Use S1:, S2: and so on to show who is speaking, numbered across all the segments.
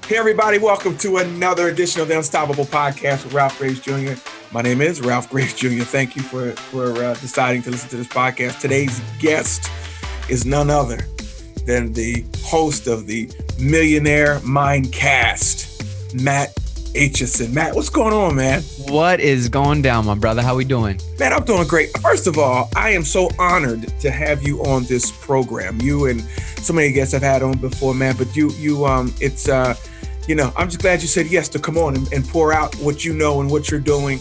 S1: Hey, everybody, welcome to another edition of the Unstoppable Podcast with Ralph Graves Jr. My name is Ralph Graves Jr. Thank you for deciding to listen to this podcast. Today's guest is none other than the host of the Millionaire Mindset, Matt Aitchison. Matt, what's going on, man?
S2: What is going down, my brother? How we doing?
S1: Man, I'm doing great. First of all, I am so honored to have you on this program. You and so many guests I've had on before, man, but I'm just glad you said yes to come on and pour out what you know and what you're doing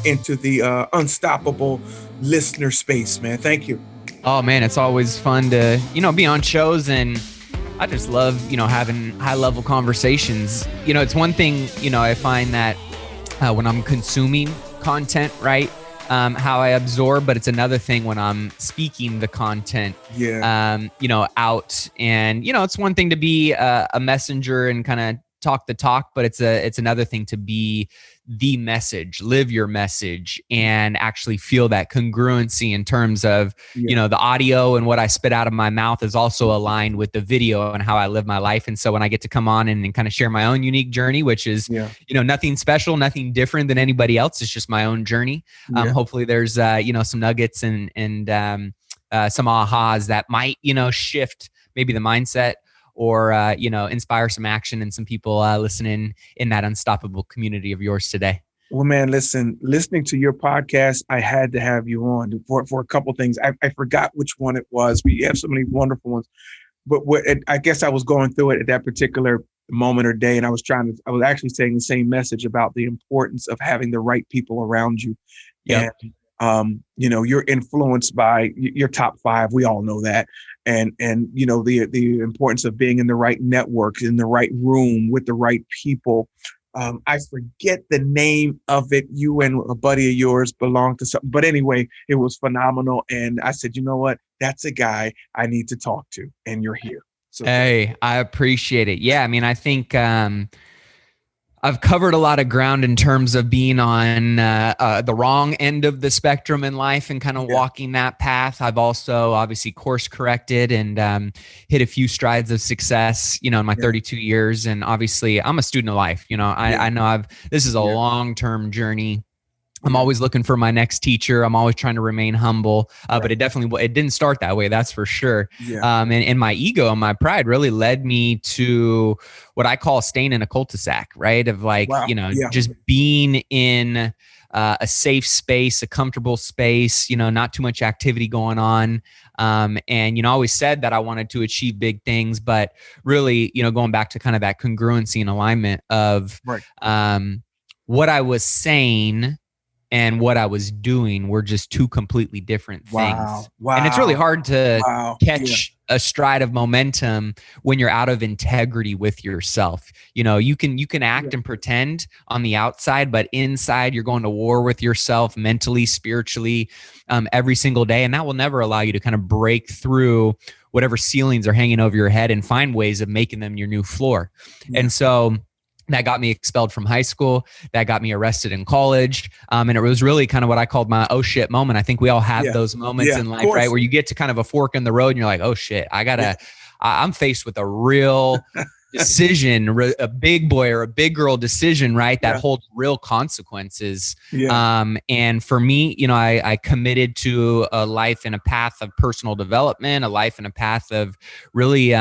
S1: into the unstoppable listener space, man. Thank you.
S2: Oh, man, it's always fun to, be on shows, and I just love, having high-level conversations. It's one thing, I find that when I'm consuming content, right, how I absorb, but it's another thing when I'm speaking the content, out. And, it's one thing to be a messenger and kind of talk the talk, but it's another thing to be the message, live your message, and actually feel that congruency in terms of, the audio and what I spit out of my mouth is also aligned with the video and how I live my life. And so when I get to come on and kind of share my own unique journey, which is, nothing special, nothing different than anybody else. It's just my own journey. Hopefully there's, some nuggets and some ahas that might, shift maybe the mindset, or, inspire some action and some people listening in that unstoppable community of yours today.
S1: Well, man, listening to your podcast, I had to have you on for a couple of things. I forgot which one it was, but you have so many wonderful ones. But I guess I was going through it at that particular moment or day, and I was actually saying the same message about the importance of having the right people around you.
S2: Yep.
S1: And, you're influenced by your top five. We all know that. And the importance of being in the right network, in the right room with the right people. I forget the name of it. You and a buddy of yours belong to something. But anyway, it was phenomenal. And I said, you know what? That's a guy I need to talk to. And you're here. So
S2: hey, I appreciate it. Yeah. I mean, I think I've covered a lot of ground in terms of being on the wrong end of the spectrum in life and kind of walking that path. I've also obviously course corrected and hit a few strides of success, in my 32 years. And obviously I'm a student of life. I know this is a long-term journey. I'm always looking for my next teacher. I'm always trying to remain humble, but it didn't start that way. That's for sure. And my ego and my pride really led me to what I call staying in a cul-de-sac, right? Of just being in a safe space, a comfortable space, not too much activity going on. And, I always said that I wanted to achieve big things, but really, going back to kind of that congruency and alignment of what I was saying and what I was doing were just two completely different things. Wow. And it's really hard to catch a stride of momentum when you're out of integrity with yourself. You can act and pretend on the outside, but inside you're going to war with yourself mentally, spiritually, every single day. And that will never allow you to kind of break through whatever ceilings are hanging over your head and find ways of making them your new floor. And so that got me expelled from high school. That got me arrested in college. And it was really kind of what I called my oh shit moment. I think we all have those moments in life, right? Where you get to kind of a fork in the road and you're like, oh shit, I'm faced with a real decision, a big boy or a big girl decision, right? That holds real consequences. And for me, I committed to a life and a path of personal development, a life and a path of really,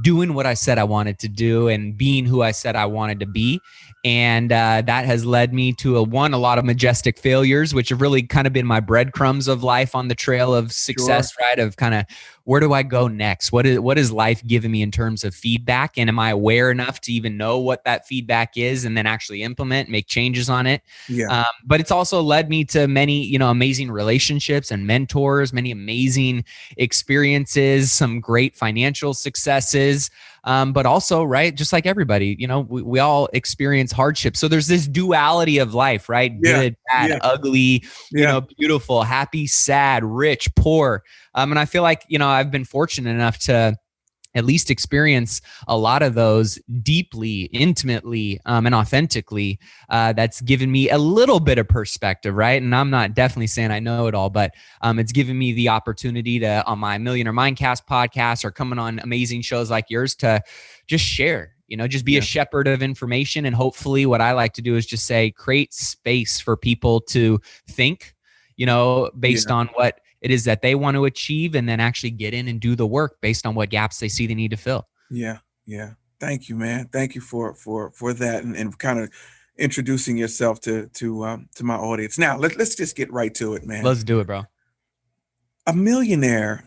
S2: doing what I said I wanted to do and being who I said I wanted to be. And that has led me to a lot of majestic failures, which have really kind of been my breadcrumbs of life on the trail of success, right? Of kind of, where do I go next? What is life giving me in terms of feedback? And am I aware enough to even know what that feedback is and then actually implement, make changes on it? But it's also led me to many, amazing relationships and mentors, many amazing experiences, some great financial successes. But also, right, just like everybody, we all experience hardship. So there's this duality of life, right? Good, bad, ugly, beautiful, happy, sad, rich, poor. And I feel like, I've been fortunate enough to at least experience a lot of those deeply, intimately, and authentically. That's given me a little bit of perspective, right? And I'm not definitely saying I know it all, but it's given me the opportunity to, on my Millionaire Mindcast podcast or coming on amazing shows like yours, to just share, just be a shepherd of information. And hopefully what I like to do is just say, create space for people to think, based on what it is that they want to achieve, and then actually get in and do the work based on what gaps they see they need to fill.
S1: Yeah. Yeah. Thank you, man. Thank you for that, and kind of introducing yourself to my audience. Now let's just get right to it, man.
S2: Let's do it, bro.
S1: A millionaire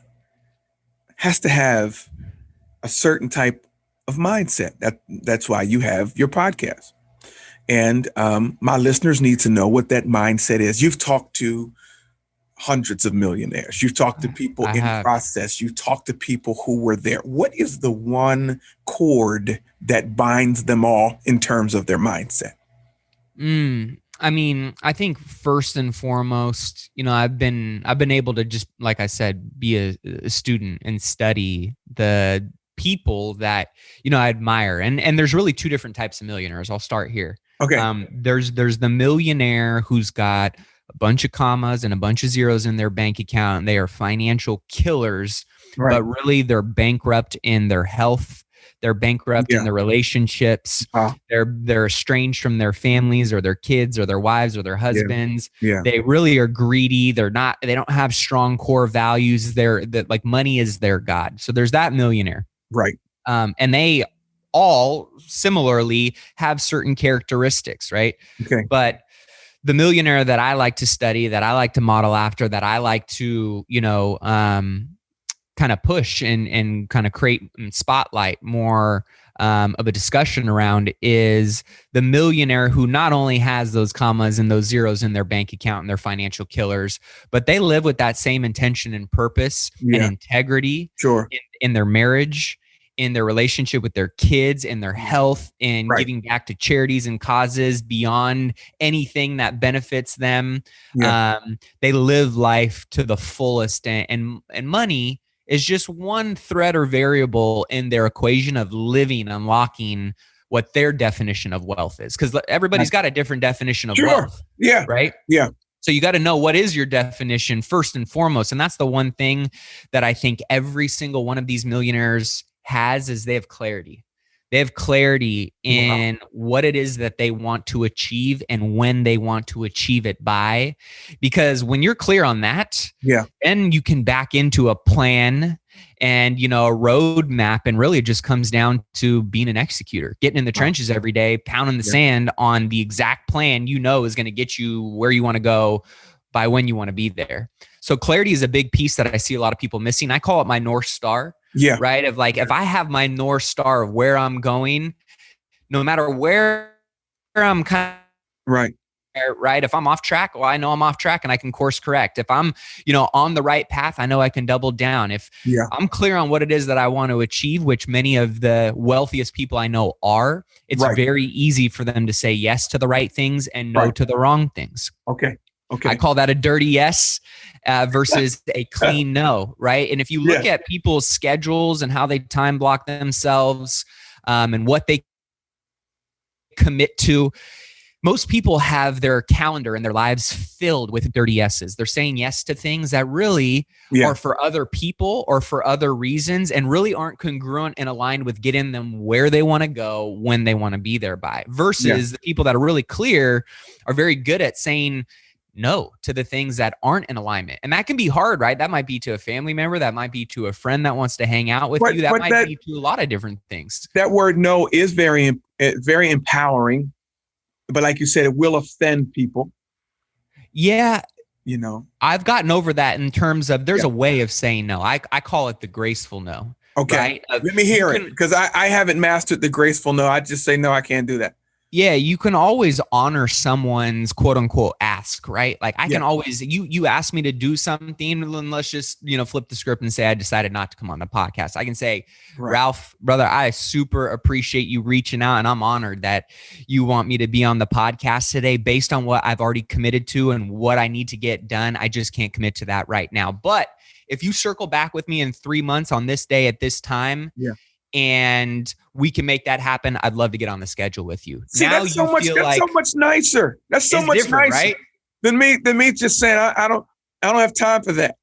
S1: has to have a certain type of mindset. That's why you have your podcast. And my listeners need to know what that mindset is. You've talked to hundreds of millionaires. You've talked to people in process. You've talked to people who were there. What is the one cord that binds them all in terms of their mindset?
S2: I mean, I think first and foremost, I've been able to just, like I said, be a student and study the people that, I admire. And there's really two different types of millionaires. I'll start here.
S1: Okay.
S2: There's the millionaire who's got a bunch of commas and a bunch of zeros in their bank account, and they are financial killers, but really they're bankrupt in their health. They're bankrupt in their relationships. They're estranged from their families or their kids or their wives or their husbands. They really are greedy. They don't have strong core values. Like money is their God. So there's that millionaire.
S1: Right.
S2: And they all similarly have certain characteristics, right?
S1: Okay.
S2: But the millionaire that I like to study, that I like to model after, that I like to, kind of push and kind of create and spotlight more of a discussion around, is the millionaire who not only has those commas and those zeros in their bank account and their financial killers, but they live with that same intention and purpose and integrity in their marriage, in their relationship with their kids, in their health, and giving back to charities and causes beyond anything that benefits them. They live life to the fullest, and money is just one thread or variable in their equation of living, unlocking what their definition of wealth is. Because everybody's got a different definition of wealth.
S1: Yeah.
S2: Right?
S1: Yeah.
S2: So you got to know what is your definition first and foremost. And that's the one thing that I think every single one of these millionaires has, is they have clarity. They have clarity in what it is that they want to achieve and when they want to achieve it by. Because when you're clear on that, then you can back into a plan and, a roadmap. And really it just comes down to being an executor, getting in the trenches every day, pounding the sand on the exact plan is going to get you where you want to go by when you want to be there. So clarity is a big piece that I see a lot of people missing. I call it my North Star. Right. Of like, if I have my North Star of where I'm going, no matter where I'm kind of right. If I'm off track, well, I know I'm off track and I can course correct. If I'm, on the right path, I know I can double down. If I'm clear on what it is that I want to achieve, which many of the wealthiest people I know are, it's very easy for them to say yes to the right things and no to the wrong things.
S1: Okay.
S2: I call that a dirty yes versus a clean no, right? And if you look at people's schedules and how they time block themselves and what they commit to, most people have their calendar and their lives filled with dirty yeses. They're saying yes to things that really are for other people or for other reasons, and really aren't congruent and aligned with getting them where they want to go when they want to be there by. Versus the people that are really clear are very good at saying no to the things that aren't in alignment. And that can be hard, right? That might be to a family member. That might be to a friend that wants to hang out with you. That might be to a lot of different things.
S1: That word no is very empowering. But like you said, it will offend people.
S2: Yeah. I've gotten over that in terms of there's a way of saying no. I call it the graceful no.
S1: Okay.
S2: Right?
S1: Let me hear it, because I haven't mastered the graceful no. I just say, no, I can't do that.
S2: Yeah, you can always honor someone's quote unquote ask, right? Like I can always, you ask me to do something, and let's just, flip the script and say, I decided not to come on the podcast. I can say, Ralph, brother, I super appreciate you reaching out, and I'm honored that you want me to be on the podcast today based on what I've already committed to and what I need to get done. I just can't commit to that right now. But if you circle back with me in 3 months on this day at this time, and we can make that happen, I'd love to get on the schedule with you.
S1: See, now that's so much nicer. That's so much nicer, right? than me just saying I don't have time for that.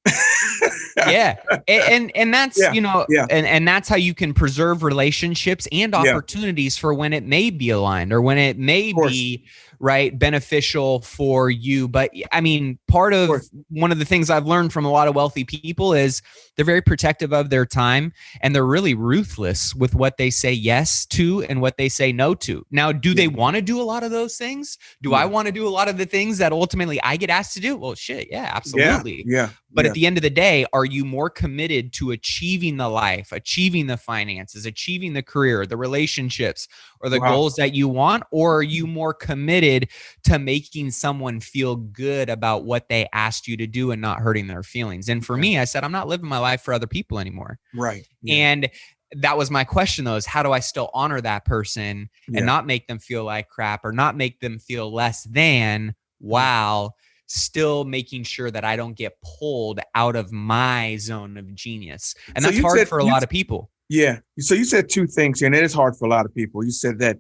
S2: Yeah. And that's,
S1: Yeah. Yeah.
S2: and that's how you can preserve relationships and
S1: Yeah.
S2: opportunities for when it may be aligned or when it may
S1: Of course.
S2: be right beneficial for you. But I mean, part
S1: Of
S2: of
S1: course.
S2: one of the things I've learned from a lot of wealthy people is they're very protective of their time and they're really ruthless with what they say yes to and what they say no to. Now, do they want to do a lot of those things? Do I want to do a lot of the things that ultimately I get asked to do? Well, shit, yeah, absolutely.
S1: Yeah.
S2: But at the end of the day, are you more committed to achieving the life, achieving the finances, achieving the career, the relationships, or the goals that you want? Or are you more committed to making someone feel good about what they asked you to do and not hurting their feelings? And for me, I said, I'm not living my life for other people anymore.
S1: Right. Yeah.
S2: And that was my question, though, is how do I still honor that person and not make them feel like crap or not make them feel less than while still making sure that I don't get pulled out of my zone of genius. And so that's hard for a lot of people.
S1: Yeah. So you said two things here, and it is hard for a lot of people. You said that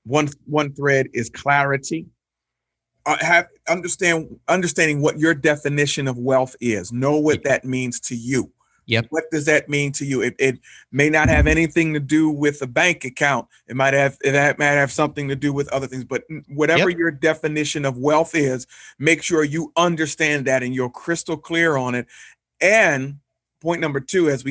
S1: one thread is clarity. Understanding what your definition of wealth is. Know what that means to you.
S2: Yep.
S1: What does that mean to you? It may not have anything to do with a bank account. It might have something to do with other things. But whatever your definition of wealth is, make sure you understand that and you're crystal clear on it. And point number two, as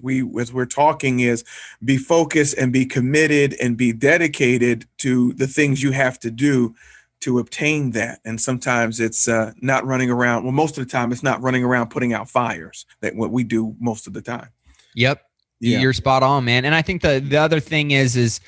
S1: we're talking, is be focused and be committed and be dedicated to the things you have to do to obtain that. And sometimes it's not running around. Well, most of the time it's not running around putting out fires. That what we do most of the time.
S2: Yep. Yeah. You're spot on, man. And I think the other thing is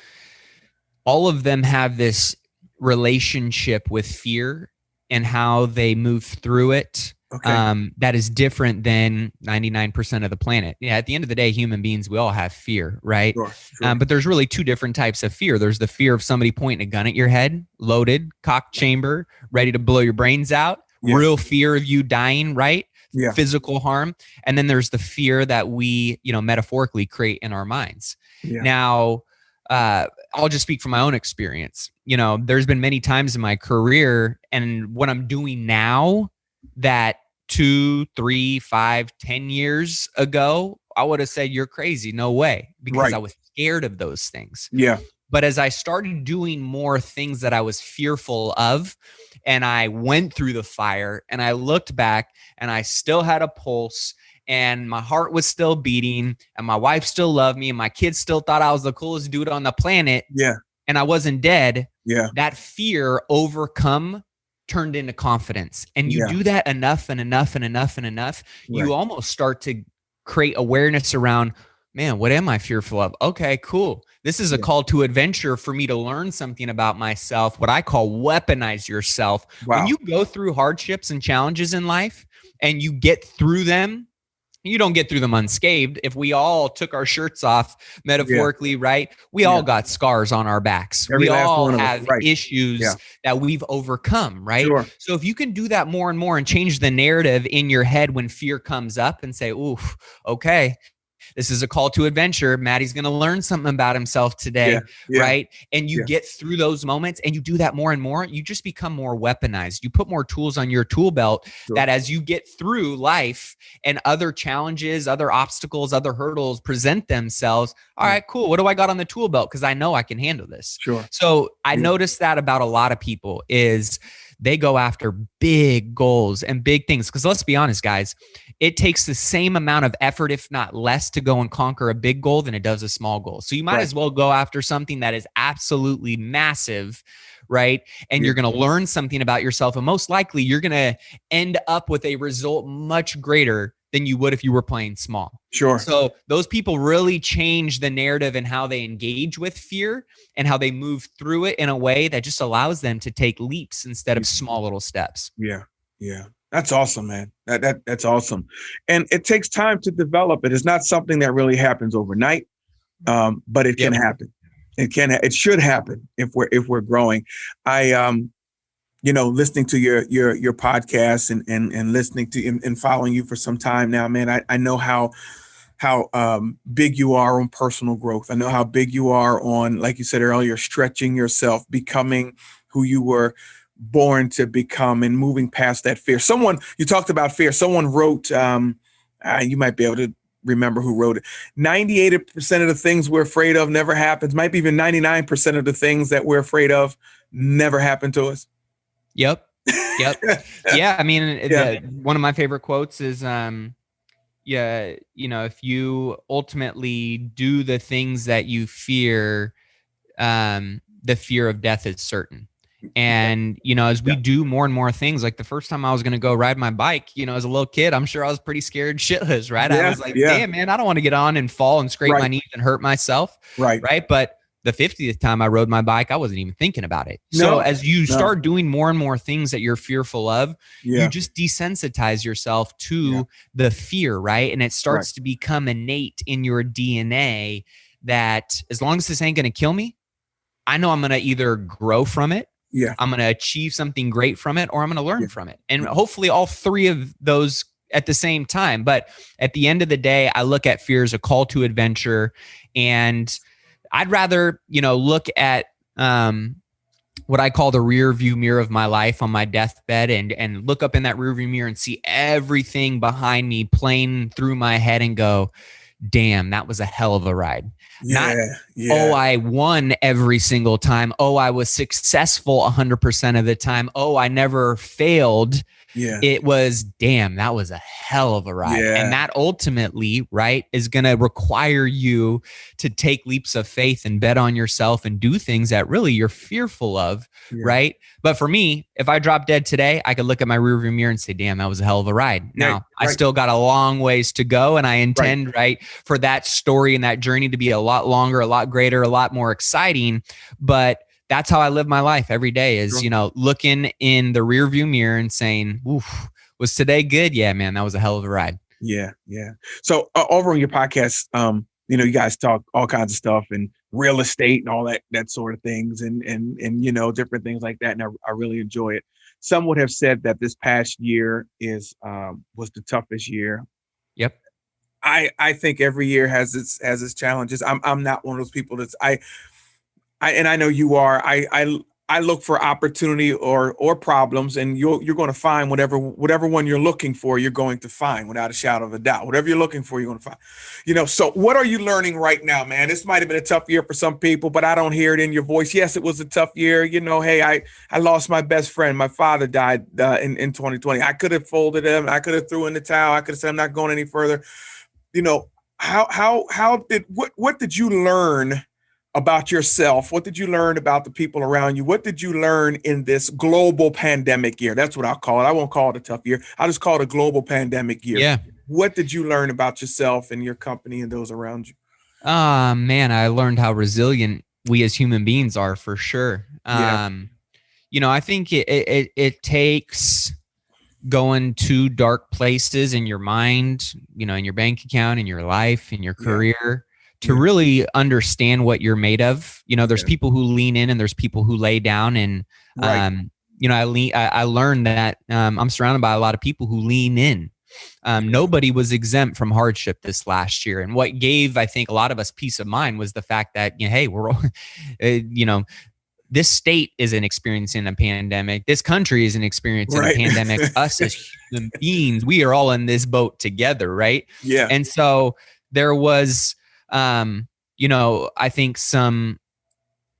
S2: all of them have this relationship with fear and how they move through it. Okay. That is different than 99% of the planet. Yeah. At the end of the day, human beings, we all have fear, right? Sure. But there's really two different types of fear. There's the fear of somebody pointing a gun at your head, loaded, cocked chamber, ready to blow your brains out. Yeah. Real fear of you dying, right? Yeah. Physical harm. And then there's the fear that we, metaphorically create in our minds. Yeah. Now, I'll just speak from my own experience. There's been many times in my career and what I'm doing now that 2, 3, 5, 10 years ago, I would have said, you're crazy. No way. Because I was scared of those things. Yeah. But as I started doing more things that I was fearful of, and I went through the fire and I looked back and I still had a pulse and my heart was still beating and my wife still loved me and my kids still thought I was the coolest dude on the planet. Yeah. And I wasn't dead. Yeah. That fear turned into confidence. And you do that enough and enough and enough and enough, you almost start to create awareness around, man, what am I fearful of? Okay, cool. This is a call to adventure for me to learn something about myself, what I call weaponize yourself. Wow. When you go through hardships and challenges in life and you get through them, you don't get through them unscathed. If we all took our shirts off, metaphorically, right? We all got scars on our backs. We all have issues that we've overcome, right? Sure. So if you can do that more and more and change the narrative in your head when fear comes up and say, oof, okay, this is a call to adventure. Maddie's going to learn something about himself today, right? And you get through those moments and you do that more and more, you just become more weaponized. You put more tools on your tool belt that as you get through life and other challenges, other obstacles, other hurdles present themselves. All right, cool. What do I got on the tool belt? Because I know I can handle this. Sure. So I noticed that about a lot of people is they go after big goals and big things. Because let's be honest, guys, it takes the same amount of effort, if not less, to go and conquer a big goal than it does a small goal. So you might as well go after something that is absolutely massive, right? And you're going to learn something about yourself. And most likely you're going to end up with a result much greater than you would if you were playing small. Sure. So those people really change the narrative and how they engage with fear and how they move through it in a way that just allows them to take leaps instead of small little steps. Yeah. Yeah. That's awesome, man. That's awesome. And it takes time to develop it. It's not something that really happens overnight, but it can happen. It should happen if we're growing. Listening to your podcast and listening to and following you for some time now, man, I know how big you are on personal growth. I know how big you are on, like you said earlier, stretching yourself, becoming who you were born to become and moving past that fear. You talked about fear. Someone wrote
S1: You might be able to remember who wrote it. 98% of the things we're afraid of never happens. Might be even 99% of the things that we're afraid of never happen to us.
S2: Yep. Yeah. I mean,
S1: Yeah.
S2: One of my favorite quotes is, yeah, if you ultimately do the things that you fear, the fear of death is certain. And, as we do more and more things, like the first time I was going to go ride my bike, as a little kid, I'm sure I was pretty scared shitless, right? I was like, damn, man, I don't want to get on and fall and scrape my knees and hurt myself. Right. But the 50th time I rode my bike, I wasn't even thinking about it. So as you start doing more and more things that you're fearful of, you just desensitize yourself to the fear, right? And it starts to become innate in your DNA that as long as this ain't going to kill me, I know I'm going to either grow from it, I'm going to achieve something great from it, or I'm going to learn from it. And hopefully all three of those at the same time. But at the end of the day, I look at fear as a call to adventure. And I'd rather, look at what I call the rear view mirror of my life on my deathbed and look up in that rear view mirror and see everything behind me playing through my head and go, damn, that was a hell of a ride. Oh, I won every single time. Oh, I was successful 100% of the time. Oh, I never failed. It was, damn, that was a hell of a ride. And that ultimately, right, is going to require you to take leaps of faith and bet on yourself and do things that really you're fearful of, right? But for me, if I drop dead today, I could look at my rearview mirror and say, damn, that was a hell of a ride. Now, I still got a long ways to go, and I intend, for that story and that journey to be a lot longer, a lot greater, a lot more exciting. But that's how I live my life every day is, looking in the rear view mirror and saying, oof, was today good? Yeah, man, that was a hell of a ride. Yeah.
S1: So over on your podcast, you guys talk all kinds of stuff and real estate and all that sort of things and different things like that. And I really enjoy it. Some would have said that this past year was the toughest year.
S2: Yep.
S1: I think every year has its challenges. I'm not one of those people and I know you are. I look for opportunity or problems, and you're going to find whatever one you're looking for. You're going to find without a shadow of a doubt. Whatever you're looking for, you're going to find. So what are you learning right now, man? This might have been a tough year for some people, but I don't hear it in your voice. Yes, it was a tough year. Hey, I lost my best friend. My father died in 2020. I could have folded him. I could have threw in the towel. I could have said I'm not going any further. What did you learn about yourself? What did you learn about the people around you? What did you learn in this global pandemic year? That's what I'll call it. I won't call it a tough year. I'll just call it a global pandemic year.
S2: Yeah.
S1: What did you learn about yourself and your company and those around you?
S2: Man, I learned how resilient we as human beings are, for sure. I think it takes going to dark places in your mind, in your bank account, in your life, in your career, to really understand what you're made of. There's people who lean in and there's people who lay down. And, I learned that I'm surrounded by a lot of people who lean in. Nobody was exempt from hardship this last year. And what gave, I think, a lot of us peace of mind was the fact that, hey, we're all, this state isn't experiencing a pandemic. This country isn't experiencing a pandemic. Us as human beings, we are all in this boat together, right?
S1: Yeah.
S2: And so there was, I think some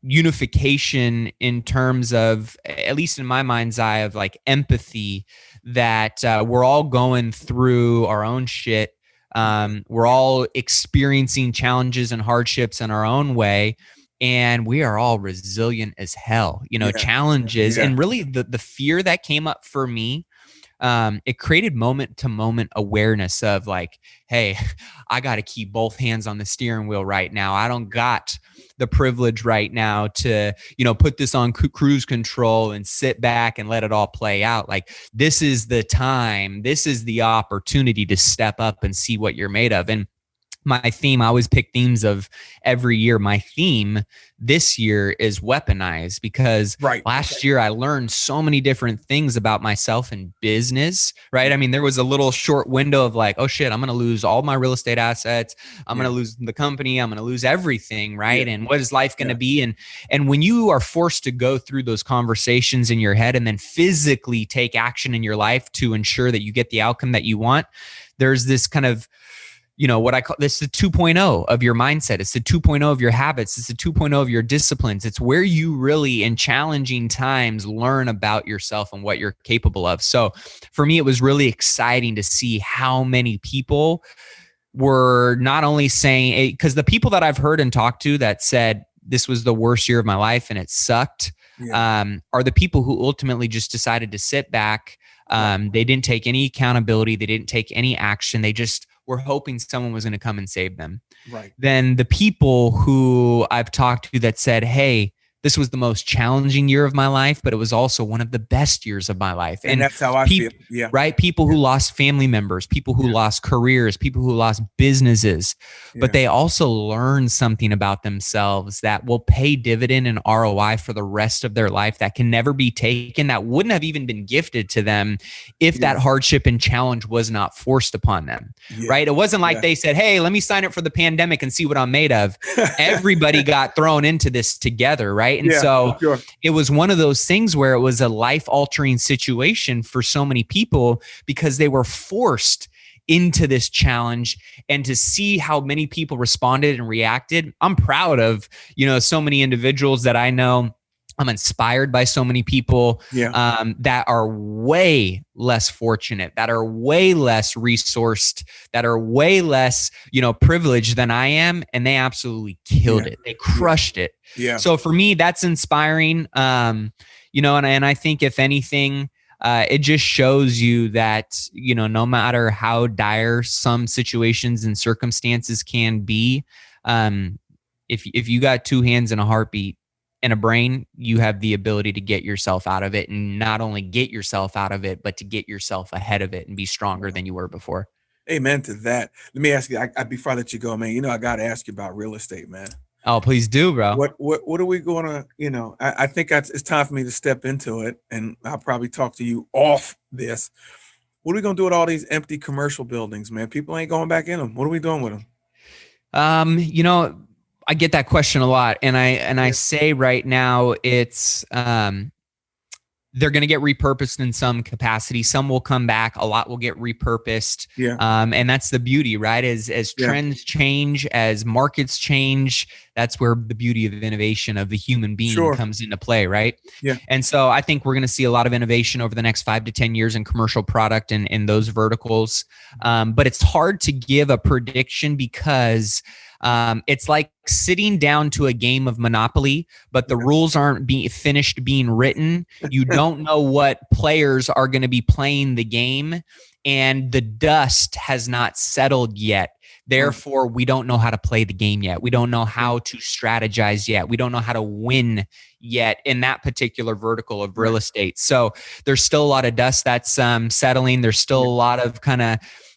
S2: unification in terms of, at least in my mind's eye, of like empathy, that we're all going through our own shit. We're all experiencing challenges and hardships in our own way. And we are all resilient as hell, challenges. And really the fear that came up for me, it created moment to moment awareness of like, hey, I got to keep both hands on the steering wheel right now. I don't got the privilege right now to, put this on cruise control and sit back and let it all play out. Like, this is the time, this is the opportunity to step up and see what you're made of. And my theme, I always pick themes of every year. My theme this year is weaponized, because last year I learned so many different things about myself and business, right? I mean, there was a little short window of like, oh shit, I'm going to lose all my real estate assets. I'm going to lose the company. I'm going to lose everything, right? And what is life going to be? And when you are forced to go through those conversations in your head and then physically take action in your life to ensure that you get the outcome that you want, there's this kind of, what I call this, the 2.0 of your mindset. It's the 2.0 of your habits. It's the 2.0 of your disciplines. It's where you really, in challenging times, learn about yourself and what you're capable of. So for me, it was really exciting to see how many people were not only saying, because the people that I've heard and talked to that said this was the worst year of my life and it sucked, are the people who ultimately just decided to sit back. They didn't take any accountability. They didn't take any action. They just were hoping someone was going to come and save them.
S1: Right.
S2: Then the people who I've talked to that said, hey, this was the most challenging year of my life, but it was also one of the best years of my life.
S1: And that's how I feel. Yeah.
S2: Right. People who lost family members, people who lost careers, people who lost businesses, but they also learned something about themselves that will pay dividend and ROI for the rest of their life, that can never be taken, that wouldn't have even been gifted to them if that hardship and challenge was not forced upon them. Right. It wasn't like they said, hey, let me sign up for the pandemic and see what I'm made of. Everybody got thrown into this together. Right. And so it was one of those things where it was a life-altering situation for so many people because they were forced into this challenge, and to see how many people responded and reacted. I'm proud of, so many individuals that I know. I'm inspired by so many people that are way less fortunate, that are way less resourced, that are way less, privileged than I am. And they absolutely killed it. They crushed it. Yeah. So for me, that's inspiring. And I think if anything, it just shows you that, no matter how dire some situations and circumstances can be, if you got two hands and a heartbeat and a brain, you have the ability to get yourself out of it, and not only get yourself out of it, but to get yourself ahead of it and be stronger than you were before.
S1: Amen to that. Let me ask you, before I let you go, man, I got to ask you about real estate, man.
S2: Oh, please do, bro.
S1: What are we going to, I think it's time for me to step into it, and I'll probably talk to you off this. What are we going to do with all these empty commercial buildings, man? People ain't going back in them. What are we doing with them? I get that question a lot, and I say right now it's they're going to get repurposed in some capacity. Some will come back. A lot will get repurposed. Yeah. And that's the beauty, right? As trends change, as markets change, that's where the beauty of innovation of the human being comes into play, right? Yeah. And so I think we're going to see a lot of innovation over the next 5 to 10 years in commercial product and in those verticals. But it's hard to give a prediction because it's like sitting down to a game of Monopoly, but the rules aren't finished being written. You don't know what players are going to be playing the game, and the dust has not settled yet. Therefore, we don't know how to play the game yet. We don't know how to strategize yet. We don't know how to win yet in that particular vertical of real estate. So there's still a lot of dust that's settling. There's still a lot of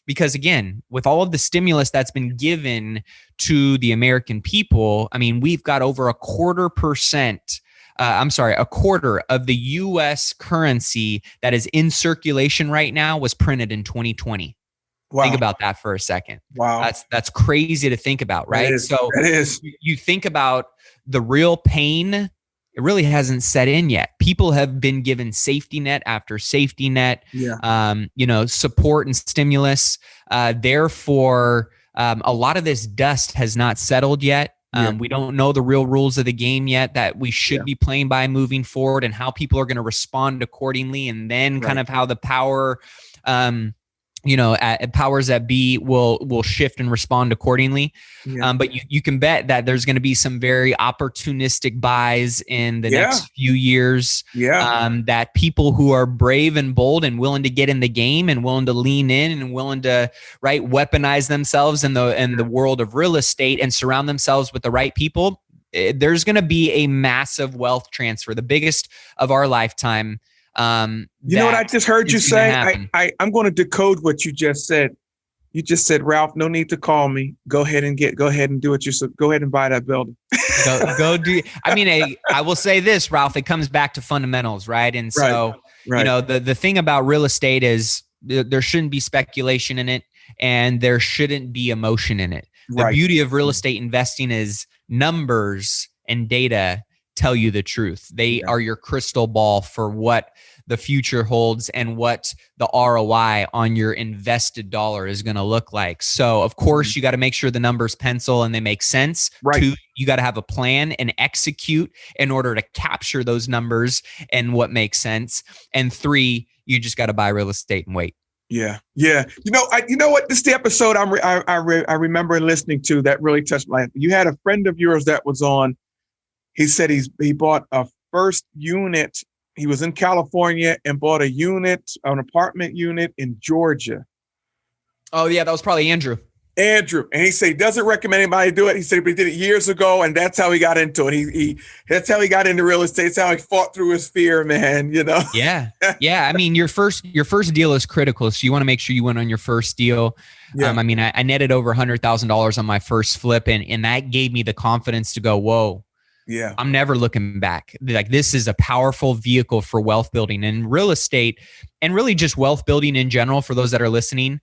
S1: because again, with all of the stimulus that's been given to the American people, I mean, we've got over a quarter of the U.S. currency that is in circulation right now was printed in 2020. Wow. Think about that for a second. Wow. That's crazy to think about, right? That is. You think about the real pain. It really hasn't set in yet. People have been given safety net after safety net, support and stimulus. Therefore, a lot of this dust has not settled yet. We don't know the real rules of the game yet that we should be playing by moving forward, and how people are going to respond accordingly. And then kind of how the power, powers that be will shift and respond accordingly. Yeah. But you can bet that there's going to be some very opportunistic buys in the next few years. Yeah. That people who are brave and bold and willing to get in the game and willing to lean in and willing to weaponize themselves in the world of real estate and surround themselves with the right people. There's going to be a massive wealth transfer, the biggest of our lifetime. You know what I just heard you say? I'm going to decode what you just said. You just said, Ralph, no need to call me. Go ahead and do it yourself. Go ahead and buy that building. go do. I mean, I will say this, Ralph, it comes back to fundamentals, right? And so, the thing about real estate is there shouldn't be speculation in it, and there shouldn't be emotion in it. The beauty of real estate investing is numbers and data
S2: tell you the truth. They are your crystal ball for what the future holds and what the ROI on your invested dollar is going to look like. So of course you got to make sure the numbers pencil and they make sense.
S1: Right.
S2: 2, you got to have a plan and execute in order to capture those numbers and what makes sense. And 3, you just got to buy real estate and wait.
S1: Yeah. You know what? This is the episode I remember listening to that really touched my life. You had a friend of yours that was on. He said he bought a first unit. He was in California and bought an apartment unit in Georgia.
S2: Oh yeah, that was probably Andrew.
S1: And he said he doesn't recommend anybody do it. He said he did it years ago, and that's how he got into it. That's how he got into real estate. It's how he fought through his fear, man.
S2: Yeah. I mean, your first deal is critical, so you want to make sure you win on your first deal. Yeah. I mean, I netted over $100,000 on my first flip, and that gave me the confidence to go, whoa.
S1: Yeah,
S2: I'm never looking back. Like, this is a powerful vehicle for wealth building and real estate, and really just wealth building in general. For those that are listening,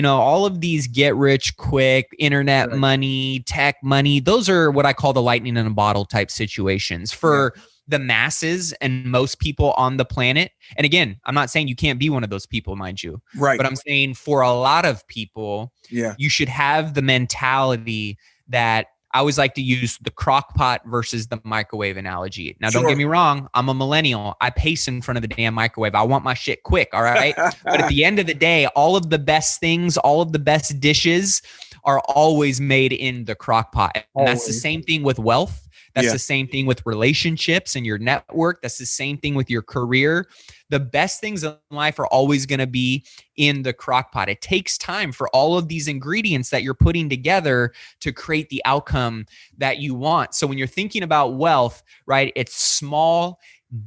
S2: all of these get rich quick, internet money, tech money, those are what I call the lightning in a bottle type situations for the masses and most people on the planet. And again, I'm not saying you can't be one of those people, mind you.
S1: Right.
S2: But I'm saying for a lot of people, you should have the mentality that I always like to use the crock pot versus the microwave analogy. Now, don't get me wrong. I'm a millennial. I pace in front of the damn microwave. I want my shit quick. All right. But at the end of the day, all of the best things, all of the best dishes are always made in the crock pot. And that's the same thing with wealth. That's the same thing with relationships and your network. That's the same thing with your career. The best things in life are always going to be in the crock pot. It takes time for all of these ingredients that you're putting together to create the outcome that you want. So when you're thinking about wealth, right, it's small,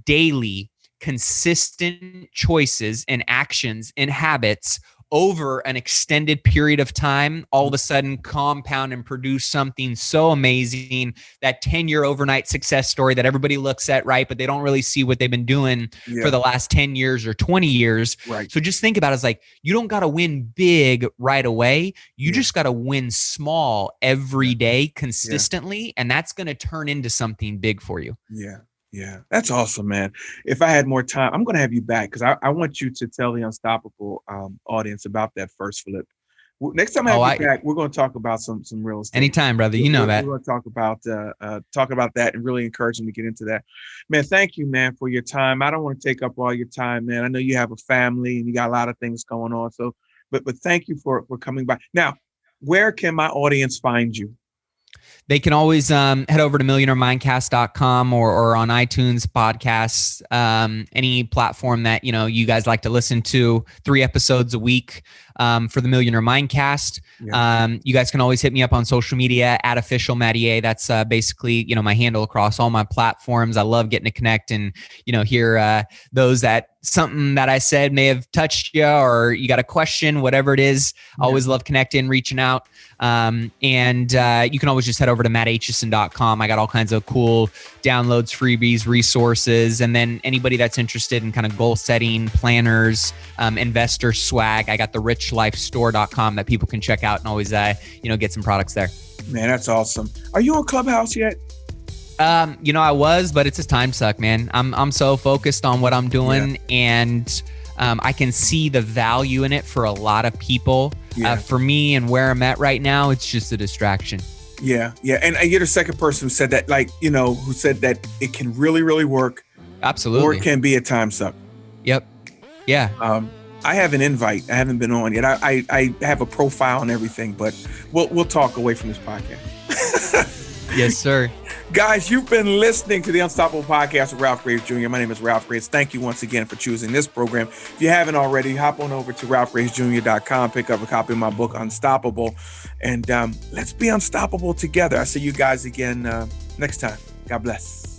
S2: daily, consistent choices and actions and habits over an extended period of time, all of a sudden compound and produce something so amazing, that 10-year overnight success story that everybody looks at, right? But they don't really see what they've been doing for the last 10 years or 20 years. Right. So just think about it as like, you don't got to win big right away. You just got to win small every day consistently. And that's going to turn into something big for you.
S1: Yeah, that's awesome, man. If I had more time, I'm going to have you back because I want you to tell the Unstoppable audience about that first flip. Next time I have you back, we're going to talk about some real estate.
S2: Anytime, brother. You know that.
S1: We're going to talk about that and really encourage them to get into that. Man, thank you, man, for your time. I don't want to take up all your time, man. I know you have a family and you got a lot of things going on. So, but thank you for coming by. Now, where can my audience find you?
S2: They can always head over to millionairemindcast.com or on iTunes podcasts, any platform that you guys like to listen to. 3 episodes a week for the Millionaire Mindcast. You guys can always hit me up on social media at official Mattier. That's basically my handle across all my platforms. I love getting to connect and hear those that something that I said may have touched you, or you got a question, whatever it is. I always love connecting, reaching out. And you can always just head over to mattaitchison.com. I got all kinds of cool downloads, freebies, resources. And then anybody that's interested in kind of goal setting, planners, investor swag, I got the richlifestore.com that people can check out and always, get some products there. Man, that's awesome. Are you on Clubhouse yet? I was, but it's a time suck, man. I'm so focused on what I'm doing, and I can see the value in it for a lot of people. For me and where I'm at right now, it's just a distraction. Yeah. And you're the second person who said that, who said that it can really, really work. Absolutely. Or it can be a time suck. Yep. Yeah. I have an invite. I haven't been on yet. I have a profile and everything, but we'll talk away from this podcast. Yes, sir. Guys, you've been listening to the Unstoppable Podcast with Ralph Graves Jr. My name is Ralph Graves. Thank you once again for choosing this program. If you haven't already, hop on over to ralphgravesjr.com, pick up a copy of my book, Unstoppable, and let's be unstoppable together. I'll see you guys again next time. God bless.